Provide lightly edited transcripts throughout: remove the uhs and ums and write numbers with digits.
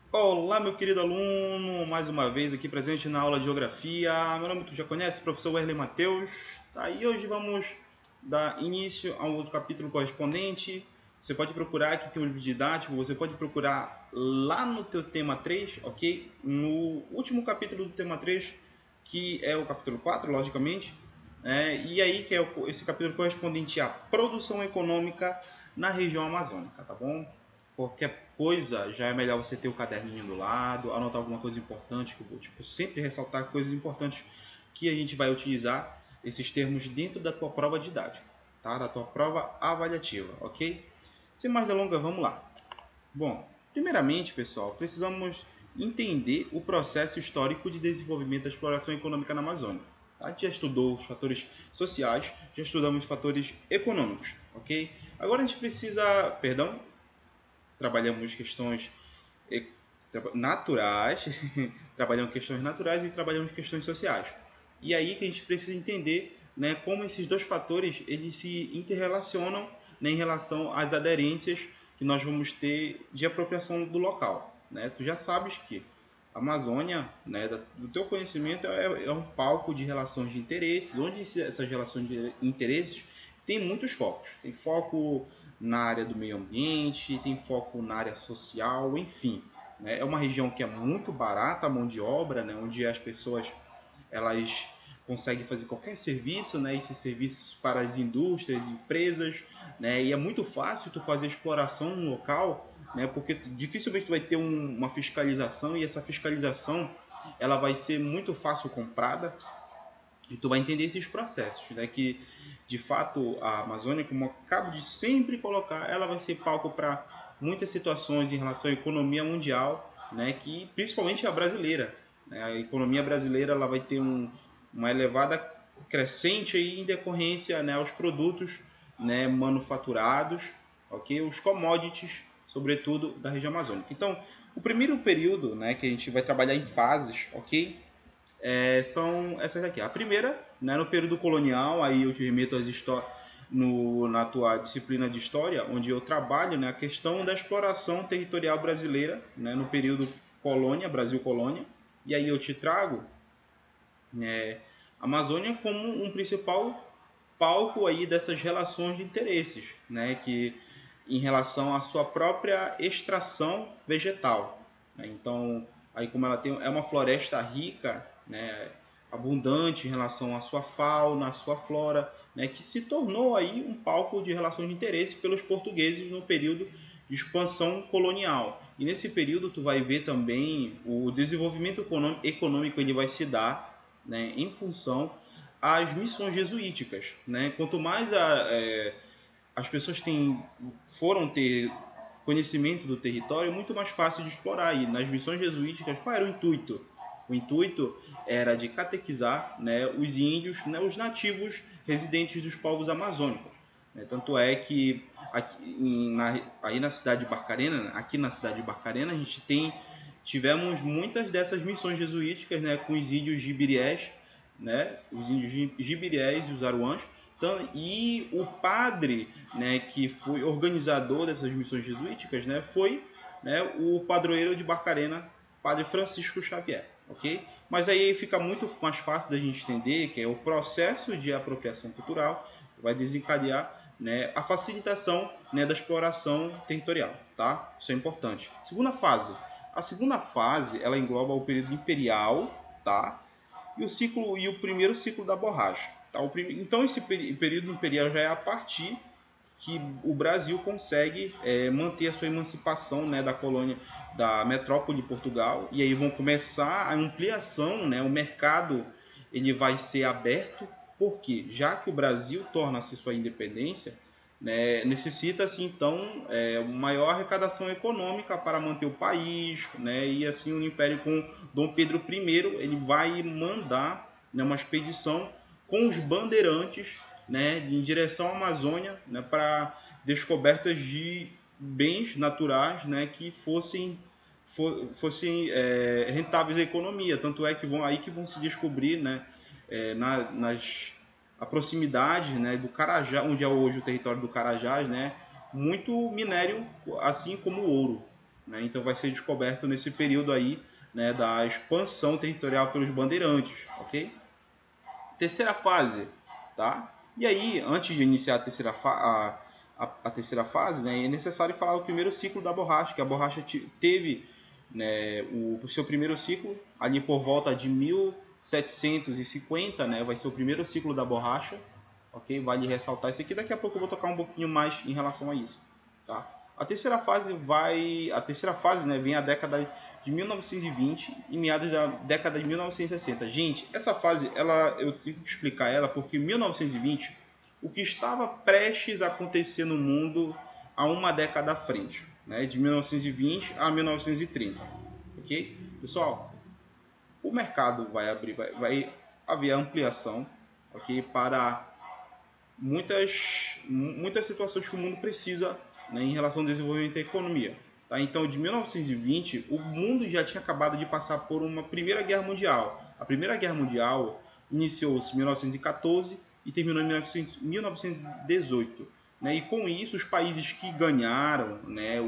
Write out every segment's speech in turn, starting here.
Olá, meu querido aluno, mais uma vez aqui presente na aula de Geografia. Meu nome tu já conhece, professor Wesley Matheus. Tá, e hoje vamos dar início a um outro capítulo correspondente. Você pode procurar, aqui tem um livro didático, você pode procurar lá no teu tema 3, ok? No último capítulo do tema 3, que é o capítulo 4, logicamente. E aí que é esse capítulo correspondente à produção econômica na região amazônica, tá bom? Qualquer coisa, já é melhor você ter o caderninho do lado, anotar alguma coisa importante, que eu vou sempre ressaltar coisas importantes que a gente vai utilizar esses termos dentro da tua prova didática, tá? Da tua prova avaliativa, ok? Sem mais delongas, vamos lá. Bom, primeiramente, pessoal, precisamos entender o processo histórico de desenvolvimento da exploração econômica na Amazônia. A gente já estudou os fatores sociais, já estudamos os fatores econômicos, ok? Agora a gente precisa, trabalhamos questões naturais, trabalhamos questões naturais e trabalhamos questões sociais. E aí que a gente precisa entender, né, como esses dois fatores eles se interrelacionam, né, em relação às aderências que nós vamos ter de apropriação do local. Né? Tu já sabes que a Amazônia, né, do teu conhecimento, é um palco de relações de interesses, onde essas relações de interesses tem muitos focos. Tem foco na área do meio ambiente, tem foco na área social, enfim. Né? É uma região que é muito barata a mão de obra, né? Onde as pessoas elas conseguem fazer qualquer serviço, né? Esses serviços para as indústrias, empresas, né? E é muito fácil tu fazer exploração no local, né? Porque dificilmente tu vai ter uma fiscalização e essa fiscalização ela vai ser muito fácil comprada e tu vai entender esses processos, né? Que de fato a Amazônia, como eu acabo de sempre colocar, ela vai ser palco para muitas situações em relação à economia mundial, né? Que principalmente a brasileira, né? A economia brasileira ela vai ter uma elevada crescente aí em decorrência, né, aos produtos, né, manufaturados, ok? Os commodities, sobretudo da região amazônica. Então, o primeiro período, né, que a gente vai trabalhar em fases, ok? São essas aqui. A primeira, né, no período colonial, aí eu te remeto às na tua disciplina de História, onde eu trabalho, né, a questão da exploração territorial brasileira, né, no período colônia, Brasil colônia, e aí eu te trago, né, a Amazônia como um principal palco aí dessas relações de interesses, né, que em relação à sua própria extração vegetal. Né? Então, aí como ela tem é uma floresta rica, né, abundante em relação à sua fauna, à sua flora, né, que se tornou aí um palco de relações de interesse pelos portugueses no período de expansão colonial. E nesse período tu vai ver também o desenvolvimento econômico ele vai se dar, né, em função às missões jesuíticas. Né? Quanto mais as pessoas foram ter conhecimento do território, é muito mais fácil de explorar. E nas missões jesuíticas, qual era o intuito? O intuito era de catequizar, né, os índios, né, os nativos residentes dos povos amazônicos. Tanto é que aí na cidade de Barcarena, aqui na cidade de Barcarena, tivemos muitas dessas missões jesuíticas, né, com os índios gibiriés, né, os índios gibiriés e os aruãs, e o padre, né, que foi organizador dessas missões jesuíticas, né, foi, né, o padroeiro de Barcarena, Padre Francisco Xavier, ok? Mas aí fica muito mais fácil da gente entender que é o processo de apropriação cultural que vai desencadear, né, a facilitação, né, da exploração territorial, tá? Isso é importante. Segunda fase. A segunda fase ela engloba o período imperial, tá? E o primeiro ciclo da borracha. Tá? Então esse período imperial já é a partir que o Brasil consegue manter a sua emancipação, né, da colônia, da metrópole de Portugal, e aí vão começar a ampliação, né, o mercado ele vai ser aberto, porque já que o Brasil torna-se sua independência, né, necessita-se então maior arrecadação econômica para manter o país, né, e assim o Império com Dom Pedro I ele vai mandar, né, uma expedição com os bandeirantes, né, em direção à Amazônia, né, para descobertas de bens naturais, né, que fossem rentáveis à economia. Tanto é que vão se descobrir, né, nas a proximidade, né, do Carajás, onde é hoje o território do Carajás, né, muito minério, assim como o ouro. né? Então vai ser descoberto nesse período aí, né, da expansão territorial pelos bandeirantes, ok? Terceira fase, tá? E aí, antes de iniciar a terceira fase, né, é necessário falar o primeiro ciclo da borracha, que a borracha teve, né, o seu primeiro ciclo ali por volta de 1750, né, vai ser o primeiro ciclo da borracha, ok? Vale ressaltar isso aqui. Daqui a pouco eu vou tocar um pouquinho mais em relação a isso, tá? A terceira fase né, vem a década de 1920 e meados da década de 1960. Gente, essa fase, eu tenho que explicar ela porque em 1920, o que estava prestes a acontecer no mundo há uma década à frente, né, de 1920 a 1930, ok? Pessoal, o mercado vai haver ampliação, ok, para muitas situações que o mundo precisa, né, em relação ao desenvolvimento da economia. Tá? Então, de 1920, o mundo já tinha acabado de passar por uma Primeira Guerra Mundial. A Primeira Guerra Mundial iniciou-se em 1914 e terminou em 1918. Né? E com isso, os países que ganharam, né,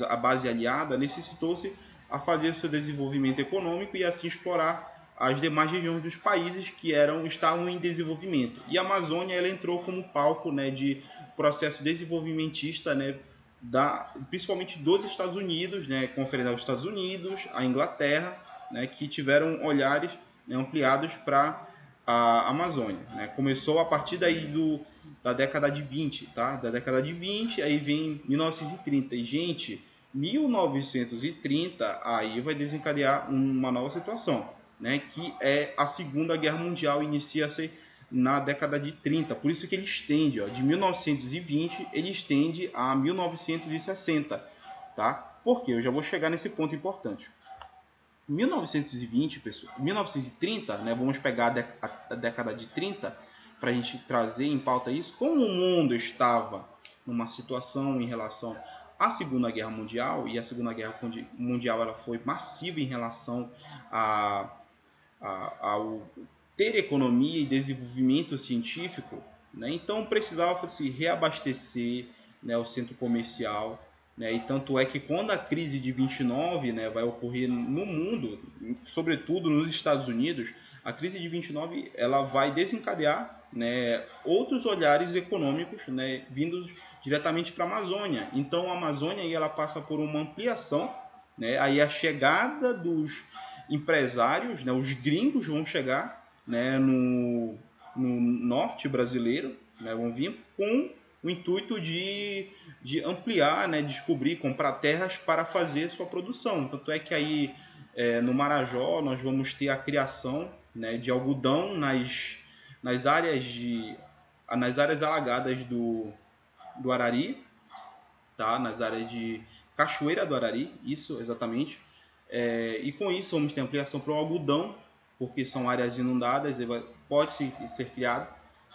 a base aliada necessitou-se a fazer o seu desenvolvimento econômico e assim explorar as demais regiões dos países que estavam em desenvolvimento. E a Amazônia ela entrou como palco, né, de processo desenvolvimentista, né, principalmente dos Estados Unidos, né, conferência aos Estados Unidos, a Inglaterra, né, que tiveram olhares, né, ampliados para a Amazônia. Né. Começou a partir daí da década de 20, tá? Da década de 20, aí vem 1930. E, gente, 1930 aí vai desencadear uma nova situação, né, que é a Segunda Guerra Mundial, inicia-se na década de 30. Por isso que ele estende, ó, de 1920, ele estende a 1960. Tá? Por quê? Eu já vou chegar nesse ponto importante. 1920, pessoal, 1930, né, vamos pegar a década de 30 para a gente trazer em pauta isso. Como o mundo estava numa situação em relação à Segunda Guerra Mundial, e a Segunda Guerra Mundial ela foi massiva em relação ao ter economia e desenvolvimento científico, né? Então precisava se reabastecer, né, o centro comercial, né? E tanto é que quando a crise de 29, né, vai ocorrer no mundo, sobretudo nos Estados Unidos, a crise de 29 ela vai desencadear, né, outros olhares econômicos, né, vindos diretamente para a Amazônia. Então a Amazônia aí, ela passa por uma ampliação, né? Aí a chegada dos empresários, né, os gringos vão chegar, né, no norte brasileiro, né, vão vir com o intuito de ampliar, né, descobrir, comprar terras para fazer sua produção. Tanto é que aí no Marajó nós vamos ter a criação, né, de algodão nas áreas alagadas do Arari, tá? Nas áreas de Cachoeira do Arari, isso exatamente. E com isso vamos ter ampliação para o algodão, porque são áreas inundadas, pode ser criado,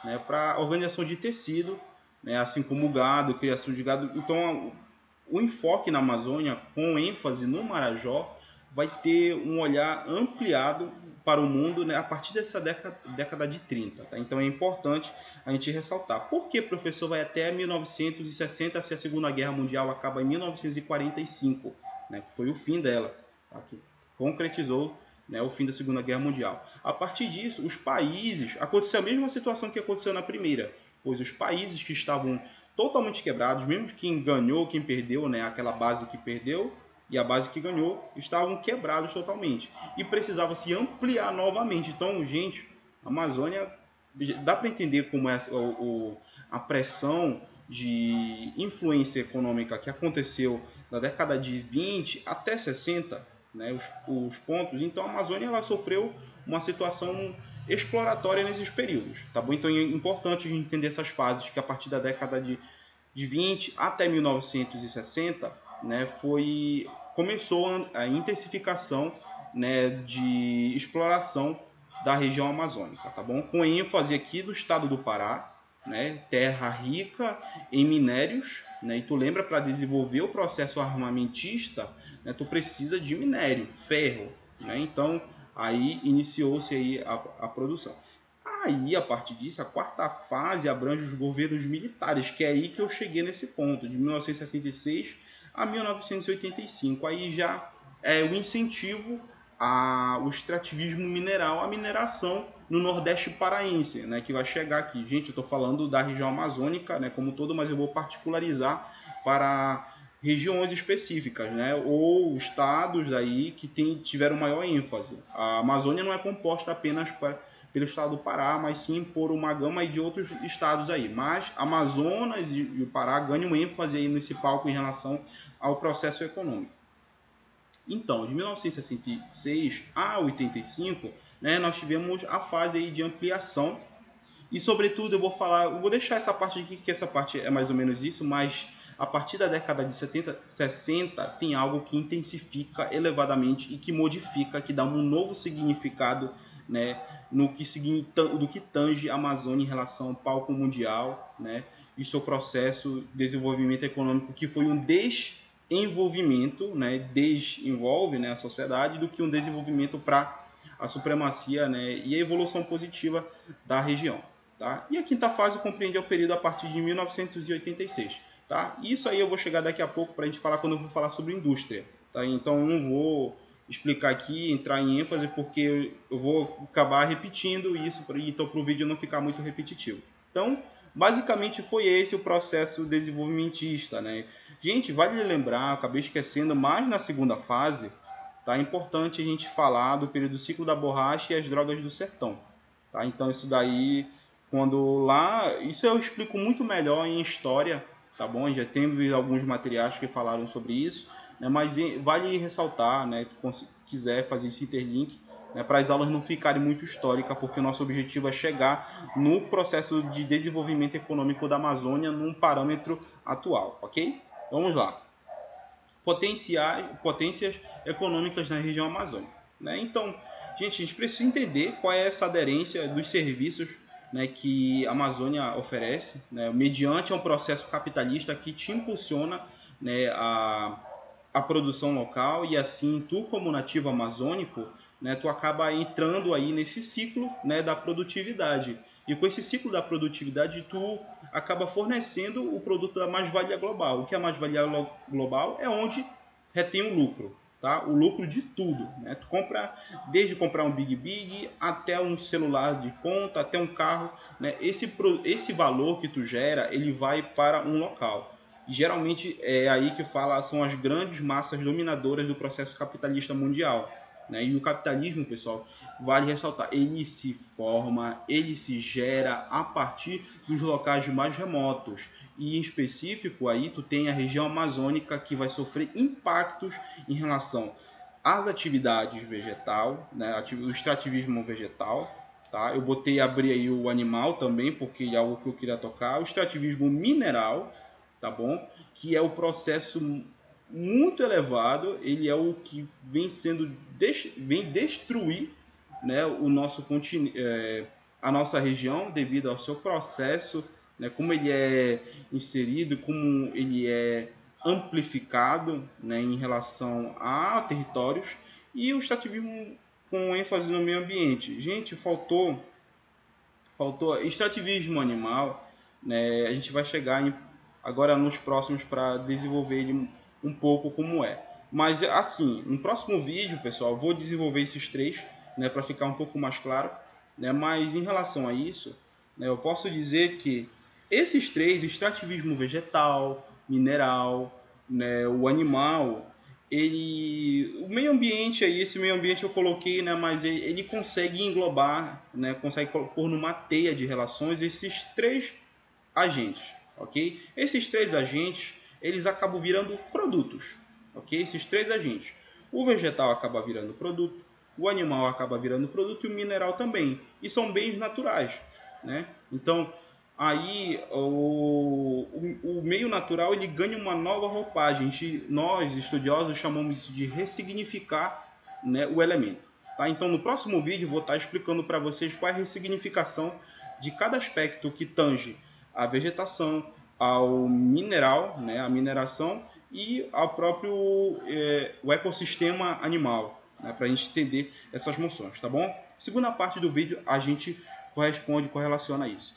né, para organização de tecido, né, assim como o gado, criação de gado. Então o enfoque na Amazônia, com ênfase no Marajó, vai ter um olhar ampliado para o mundo, né, a partir dessa década de 30. Tá? Então é importante a gente ressaltar. Por que, professor, vai até 1960 se a Segunda Guerra Mundial acaba em 1945, né, que foi o fim dela, tá? Que concretizou, né, o fim da Segunda Guerra Mundial. A partir disso, os países... Aconteceu a mesma situação que aconteceu na Primeira, pois os países que estavam totalmente quebrados, mesmo quem ganhou, quem perdeu, né, aquela base que perdeu e a base que ganhou, estavam quebrados totalmente. E precisava se ampliar novamente. Então, gente, a Amazônia... Dá para entender como é a pressão de influência econômica que aconteceu da década de 20 até 60, né, os pontos. Então a Amazônia ela sofreu uma situação exploratória nesses períodos, tá bom? Então é importante a gente entender essas fases, que a partir da década de 20 até 1960, né, começou a intensificação, né, de exploração da região amazônica, tá bom? Com ênfase aqui do estado do Pará, né, terra rica em minérios, né, e tu lembra, para desenvolver o processo armamentista, né, tu precisa de minério, ferro, né? Então aí iniciou-se aí a produção. Aí, a partir disso, a quarta fase abrange os governos militares, que é aí que eu cheguei nesse ponto, de 1966 a 1985. Aí já é o incentivo ao extrativismo mineral, a mineração no Nordeste paraense, né, que vai chegar aqui. Gente, eu estou falando da região amazônica, né, como todo, mas eu vou particularizar para regiões específicas, né, ou estados aí que tiveram maior ênfase. A Amazônia não é composta apenas pelo estado do Pará, mas sim por uma gama de outros estados aí. Mas Amazonas e o Pará ganham ênfase aí nesse palco em relação ao processo econômico. Então, de 1966 a 85, né, nós tivemos a fase aí de ampliação. E, sobretudo, eu vou deixar essa parte aqui, que essa parte é mais ou menos isso, mas a partir da década de 70, 60, tem algo que intensifica elevadamente e que modifica, que dá um novo significado, né, do que tange a Amazônia em relação ao palco mundial, né, e seu processo de desenvolvimento econômico, que foi um desenvolvimento, né, desenvolve, né, a sociedade, do que um desenvolvimento para a supremacia, né, e a evolução positiva da região. Tá? E a quinta fase compreende o período a partir de 1986. Tá? Isso aí eu vou chegar daqui a pouco para a gente falar quando eu vou falar sobre indústria. Tá? Então eu não vou explicar aqui, entrar em ênfase, porque eu vou acabar repetindo isso, então para o vídeo não ficar muito repetitivo. Então, basicamente foi esse o processo desenvolvimentista. Né? Gente, vale lembrar, acabei esquecendo, mas na segunda fase, tá? É importante a gente falar do período do ciclo da borracha e as drogas do sertão. Tá? Então isso daí, quando lá, isso eu explico muito melhor em história, tá bom? Já temos alguns materiais que falaram sobre isso, né? Mas vale ressaltar, né? Se quiser fazer esse interlink, né? Para as aulas não ficarem muito históricas, porque o nosso objetivo é chegar no processo de desenvolvimento econômico da Amazônia num parâmetro atual, ok? Vamos lá. Potências econômicas na região amazônica, né? Então, gente, a gente precisa entender qual é essa aderência dos serviços, né, que a Amazônia oferece, né, mediante um processo capitalista que te impulsiona, né, a produção local, e assim tu, como nativo amazônico, né, tu acaba entrando aí nesse ciclo, né, da produtividade. E com esse ciclo da produtividade, tu acaba fornecendo o produto da mais-valia global. O que é a mais-valia global? É onde retém o lucro. Tá? O lucro de tudo. Né? Tu compra, desde comprar um Big até um celular de ponta, até um carro. Né? Esse valor que tu gera, ele vai para um local. E geralmente é aí que são as grandes massas dominadoras do processo capitalista mundial. Né? E o capitalismo, pessoal, vale ressaltar, ele se forma, ele se gera a partir dos locais mais remotos. E em específico aí tu tem a região amazônica, que vai sofrer impactos em relação às atividades vegetal, né? O extrativismo vegetal. Tá? Eu abri aí o animal também, porque é algo que eu queria tocar. O extrativismo mineral, tá bom? Que é o processo muito elevado, ele é o que vem destruir, né, o nosso continente, a nossa região, devido ao seu processo, né, como ele é inserido, como ele é amplificado, né, em relação a territórios, e o extrativismo com ênfase no meio ambiente. Gente, faltou extrativismo animal, né, a gente vai chegar agora nos próximos para desenvolver ele um pouco como é. Mas assim, no próximo vídeo, pessoal, eu vou desenvolver esses três, né, para ficar um pouco mais claro. Né, mas em relação a isso, né, eu posso dizer que esses três, extrativismo vegetal, mineral, né, o animal, o meio ambiente aí, esse meio ambiente eu coloquei, né, mas ele consegue englobar, né, consegue pôr numa teia de relações esses três agentes, ok? Esses três agentes, eles acabam virando produtos, ok? Esses três agentes. O vegetal acaba virando produto, o animal acaba virando produto e o mineral também. E são bens naturais, né? Então, aí o meio natural ele ganha uma nova roupagem. Nós, estudiosos, chamamos isso de ressignificar, né, o elemento. Tá? Então, no próximo vídeo, eu vou estar explicando para vocês qual é a ressignificação de cada aspecto que tange a vegetação, ao mineral, né, a mineração, e ao próprio o ecossistema animal, né, para a gente entender essas moções, tá bom? Segunda parte do vídeo a gente correlaciona isso.